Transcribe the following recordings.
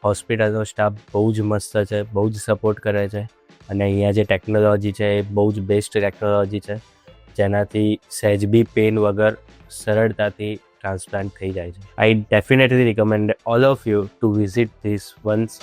હોસ્પિટલનો સ્ટાફ બહુ જ મસ્ત છે, બહુ જ સપોર્ટ કરે છે અને અહીંયા જે ટેકનોલોજી છે એ બહુ જ બેસ્ટ ટેકનોલોજી છે, જેનાથી સહેજ બી પેન વગર સરળતાથી ટ્રાન્સપ્લાન્ટ થઈ જાય છે. આઈ definitely recommend all of you to visit this once.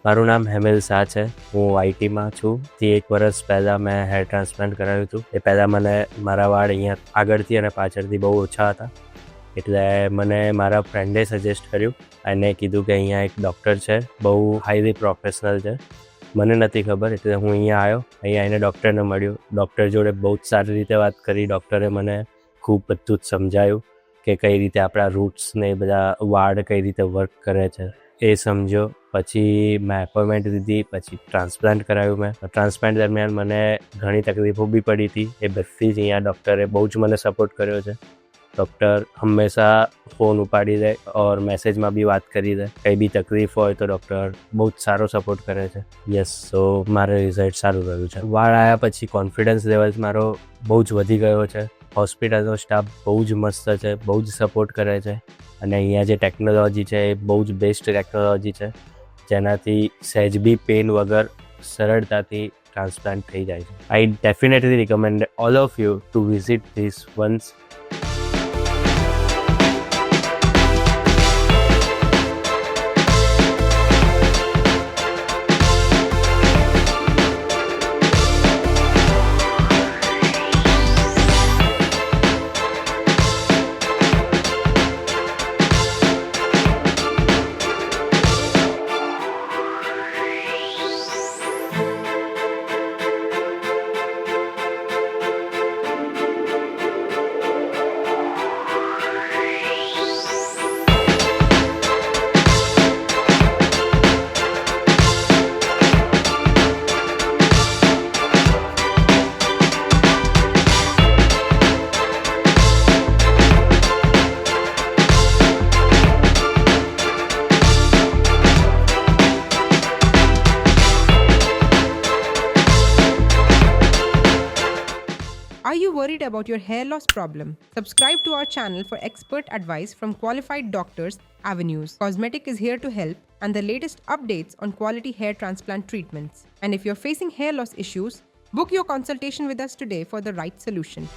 મારું નામ હેમિલ શાહ છે. હું આઈટીમાં છું. 1 વર્ષ પહેલાં મેં હેર ટ્રાન્સપ્લાન્ટ કરાવ્યું હતું. એ પહેલાં મને મારા વાળ અહીંયા આગળથી અને પાછળથી બહુ ઓછા હતા, એટલે મને મારા ફ્રેન્ડે સજેસ્ટ કર્યું અને કીધું કે અહીંયા એક ડૉક્ટર છે, બહુ હાઈલી પ્રોફેશનલ છે. મને નથી ખબર, એટલે હું અહીંયા આવ્યો. અહીંયા આવીને ડૉક્ટરને મળ્યો. ડૉક્ટર જોડે બહુ જ સારી રીતે વાત કરી. ડૉક્ટરે મને ખૂબ બધું જ સમજાયું કે કઈ રીતે આપણા રૂટ્સ ને એ બધા વાળ કઈ રીતે વર્ક કરે છે એ સમજ્યો. પછી મેં એપોઇન્ટમેન્ટ લીધી, પછી ટ્રાન્સપ્લાન્ટ કરાવ્યું. મેં ટ્રાન્સપ્લાન્ટ દરમિયાન મને ઘણી તકલીફો બી પડી હતી. એ બધી જ અહીંયા ડૉક્ટરે બહુ જ મને સપોર્ટ કર્યો છે. ડૉક્ટર હંમેશા ફોન ઉપાડી દે ઓર મેસેજમાં બી વાત કરી દે. કંઈ બી તકલીફ હોય તો ડૉક્ટર બહુ જ સારો સપોર્ટ કરે છે. યસ, સો મારે રિઝલ્ટ સારું રહ્યું છે. વાળ આવ્યા પછી કોન્ફિડન્સ લેવલ મારો બહુ જ વધી ગયો છે. હોસ્પિટલનો સ્ટાફ બહુ જ મસ્ત છે, બહુ જ સપોર્ટ કરે છે અને અહીંયા જે ટેકનોલોજી છે એ બહુ જ બેસ્ટ ટેકનોલોજી છે, જેનાથી સહેજ બી પેન વગર સરળતાથી ટ્રાન્સપ્લાન્ટ થઈ જાય છે. આઈ definitely recommend all of you to visit this once. Are you worried about your hair loss problem? Subscribe to our channel for expert advice from qualified doctors. Avenues Cosmetic is here to help and the latest updates on quality hair transplant treatments. And if you're facing hair loss issues, book your consultation with us today for the right solution.